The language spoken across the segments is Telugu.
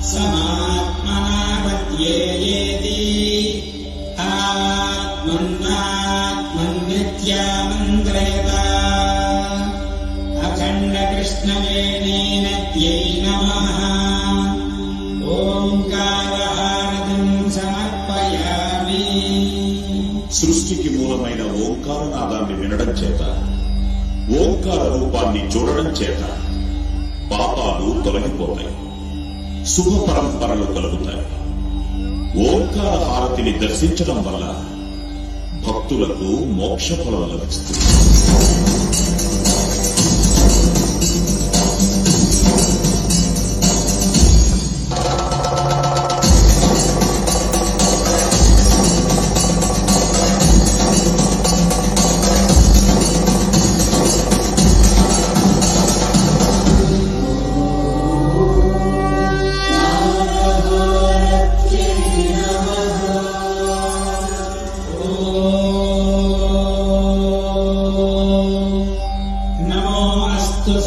समात्मनापत्येति आत्मन्नात्मन्नित्यामन्त्रयता अखण्डकृष्णवेणीनत्यै नमः। ఓంకారహారతిం సమర్పయామి. సృష్టికి మూలమైన ఓంకారనాదాన్ని వినడం చేత, ఓంకార రూపాన్ని చూడడం చేత పాపాలు తొలగిపోతాయి, శుభ పరంపరలు కలుగుతాయి. ఓంకార హారతిని దర్శించడం వల్ల భక్తులకు మోక్ష ఫలం లభిస్తుంది.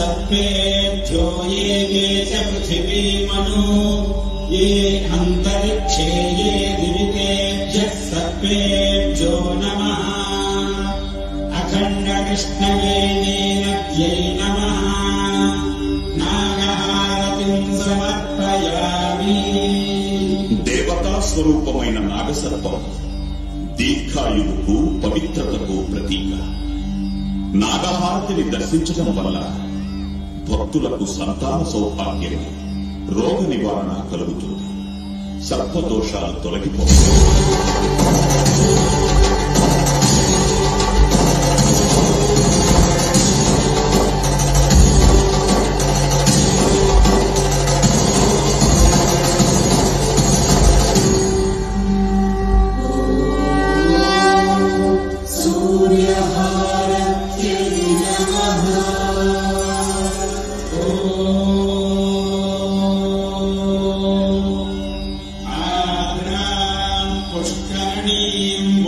सर्पेभ्यो ये च पृथिवीमनु ये अन्तरिक्षे ये दिवितेभ्यः सर्पेभ्यो नमः। अखण्डकृष्णवेणीनद्यै नमः। नागहारतिं समर्पयामि. దేవతా స్వరూపమైన నాగసర్పం దీర్ఘాయువుకు పవిత్రతకు ప్రతీక. నాగహారతిని దర్శించడం వల్ల భక్తులకు సంతాన సౌభాగ్యం, రోగ నివారణ కలుగుతుంది, సర్పదోషాలు తొలగిపోతాయి.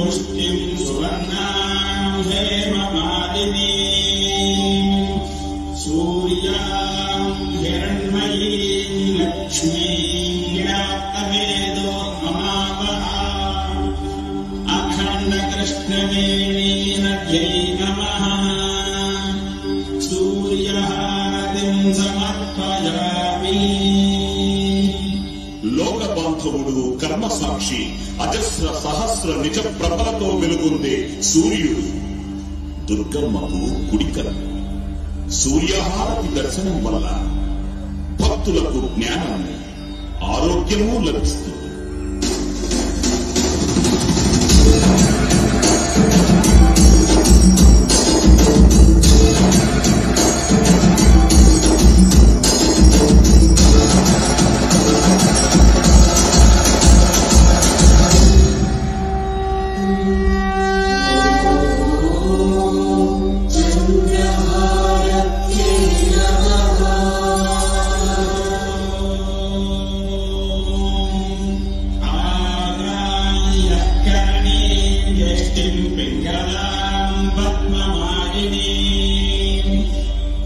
पुष्टिं सुवर्णां हेममालिनीं सूर्यां हिरण्मयीं लक्ष्मीं ज्ञातवेदो ममावः। अखण्डकृष्णवेणीनद्यै नमः। सूर्यहारतिं समर्पयामि. లోకబాంధవుడు, కర్మసాక్షి, అజస్ర సహస్ర నిజ ప్రభలతో వెలుగొందే సూర్యుడు దుర్గమ్మకు కుడికల. సూర్యహారతి దర్శనం వల్ల భక్తులకు జ్ఞానాన్ని, ఆరోగ్యము లభిస్తుంది.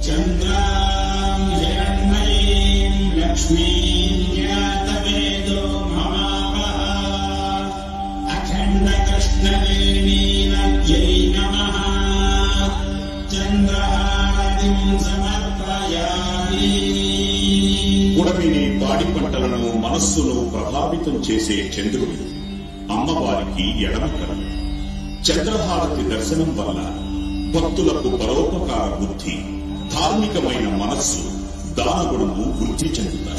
चन्द्रां हिरण्मयीं लक्ष्मीं ज्ञातवेदो ममावः। अखण्डकृष्णवेणीनद्यै नमः। चन्द्रहारतिं समर्पयामि. పుడమిని, పాడి పంటలను, మనస్సును ప్రభావితం చేసే చంద్రుడు అమ్మవారికి ఎడమకరం. చంద్రహారతి దర్శనం వల్ల భక్తులకు పరోపకార బుద్ధి, ధార్మికమైన మనస్సు, దానగుణము వృద్ధి చెందుతాయి.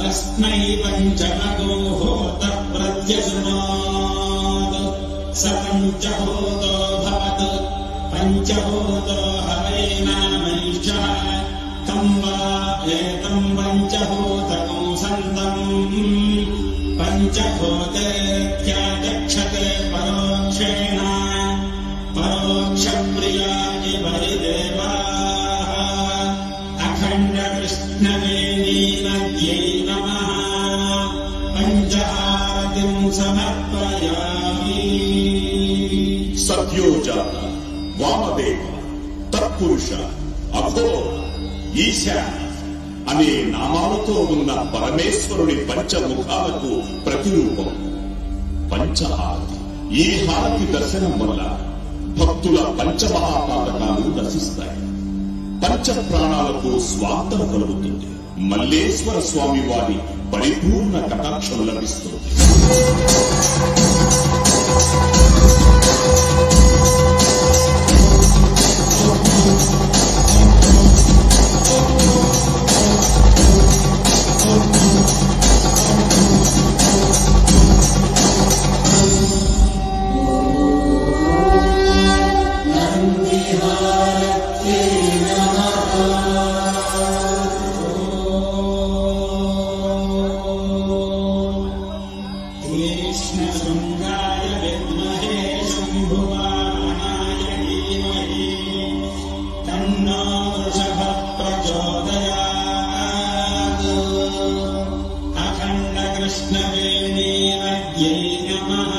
तस्मै पञ्चमगो होतः प्रत्यशृणोत् स पञ्चहोतो भवतु पञ्चहोतो हवैनामैषः तं वा ఏతం పంచభూతకం సంతం పంచభూతేత్యాచక్షతే పరోక్షేణ పరోక్ష ప్రియా ఇవ హి దేవాః అఖండ కృష్ణవేణీ నద్యై నమః పంచహారతిం సమర్పయామి. సత్యోజాత, వామదేవ, తత్పురుష, అఘోర, ఈశాన అనే నామాలతో ఉన్న పరమేశ్వరుని పంచముఖాలకు ప్రతిరూపం పంచహారతి. ఈ హారతి దర్శనం వల్ల భక్తుల పంచమహాపాతకాలు నశిస్తాయి, పంచ ప్రాణాలకు స్వార్థం కలుగుతుంది, మల్లేశ్వర స్వామి వారి పరిపూర్ణ కటాక్షం లభిస్తుంది. कृष्णशृङ्गाय विद्महे शम्भुवाहनाय धीमहि तन्नो वृषभः प्रचोदयात्. अखण्डकृष्णवेणी नद्यै नमः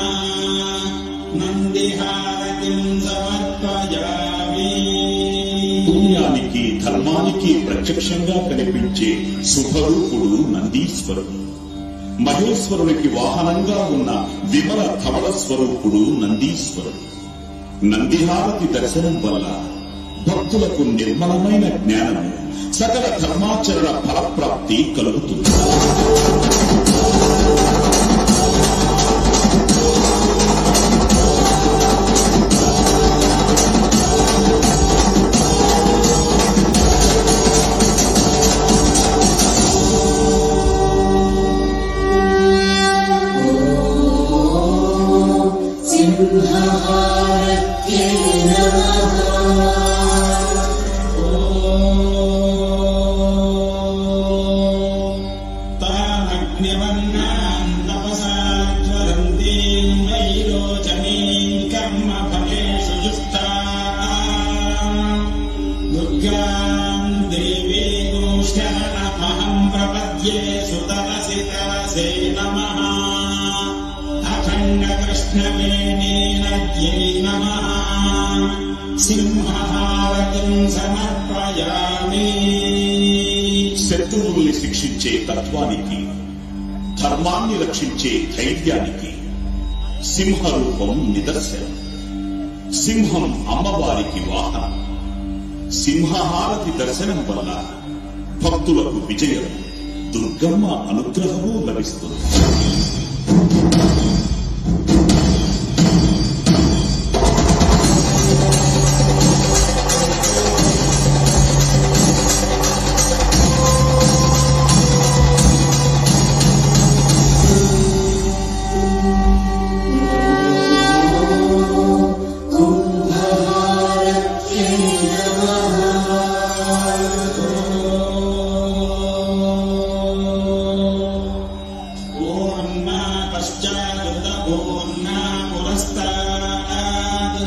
नन्दिहारतिं समर्पयामि. పుణ్యానికి ధర్మానికి ప్రత్యక్షంగా కనిపించే శుభరూపుడు నందీశ్వరుడు. మహేశ్వరునికి వాహనంగా ఉన్న విమల ధవళ స్వరూపుడు నందీశ్వరుడు. నందిహారతి దర్శనం వల్ల భక్తులకు నిర్మలమైన జ్ఞానము, సకల ధర్మాచరణ ఫలప్రాప్తి కలుగుతుంది. तामग्निवर्णाम् तपसा ज्वलन्तीम् वैरोचनीम् कर्मफलेषु जुष्टाम् दुर्गाम् देवीम् शरणमहम् प्रपद्ये सुतरसि तरसे नमः. अखण्डकृष्णवेणी नद्यै नमः సింహారతిం సమర్పయామి. శత్రువుల్ని శిక్షించే తత్వానికి, ధర్మాన్ని రక్షించే ధైర్యానికి సింహరూపం నిదర్శనం. సింహం అమ్మవారికి వాహనం. సింహహారతి దర్శనం వల్ల భక్తులకు విజయం, దుర్గమ్మ అనుగ్రహము లభిస్తుంది. पश्चादुतपूर्णा पुरस्ताद्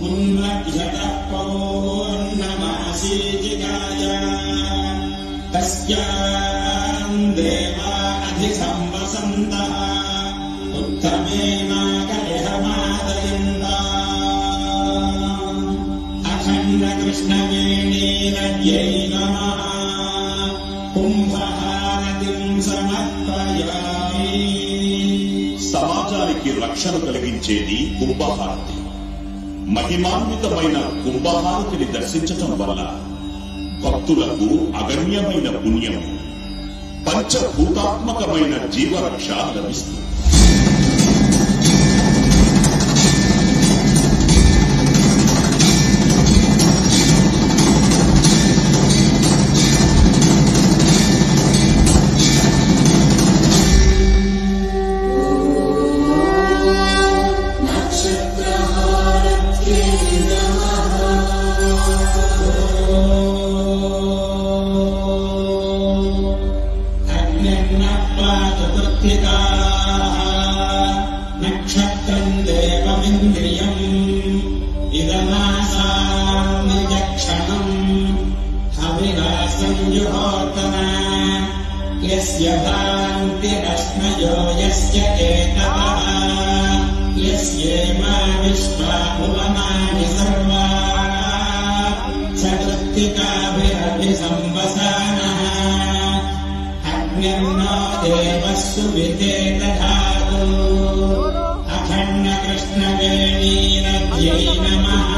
उन्मध्यतः पौर्णमासीचिकाय तस्याम् देवा अधिसंवसन्तः उत्तमेनाकलिहमादयन्ता. अखण्डकृष्णवेणी नद्यै नमः కుంభహారతిం సమర్పయామి. సమాజానికి రక్షణ కలిగించేది కుంభహారతి. మహిమాన్వితమైన కుంభహారతిని దర్శించటం వల్ల భక్తులకు అగణ్యమైన పుణ్యం, పంచభూతాత్మకమైన జీవరక్ష లభిస్తుంది. अग्निर्नप्पा चतुर्थिकाः नक्षत्रम् देवमिन्द्रियम् इदमासाम् निजक्षणम् हविरासम् जुहोतना यस्य भान्तिरश्नयो यस्य केतवः यस्येमा विश्वा भुवनानि सर्वाः चतुर्थिकाभिरभिसंवसानः अग्निर्नो देवः सुविते दधातु अखण्डकृष्णवेणीरज्यै नमः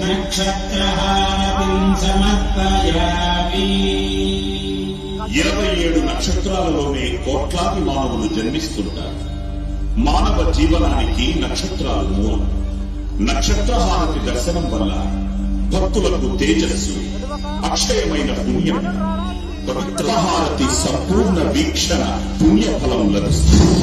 नक्षत्रहारतिम् समर्पयामि 27 నక్షత్రాలలోనే కోట్లాది మానవులు జన్మిస్తుంటారు. మానవ జీవనానికి నక్షత్రాలు మూలం. నక్షత్రహారతి దర్శనం వల్ల భక్తులకు తేజస్సు, అక్షయమైన పుణ్యం, పవిత్రహారతి సంపూర్ణ వీక్షణ పుణ్యఫలం లభిస్తుంది.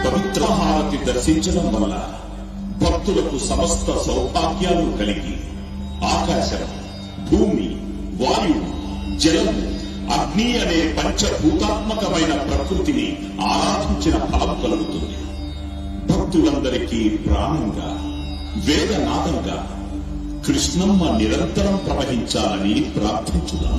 పవిత్రహారతి దర్శించడం వల్ల భక్తులకు సమస్త సౌభాగ్యాలు కలిగి ఆకాశం, భూమి, వాయువు, జలము, అగ్ని అనే పంచభూతాత్మకమైన ప్రకృతిని ఆరాధించిన ఫలం కలుగుతుంది. భక్తులందరికీ ప్రాణంగా, వేదనాదంగా కృష్ణమ్మ నిరంతరం ప్రవహించాలని ప్రార్థించుదాం.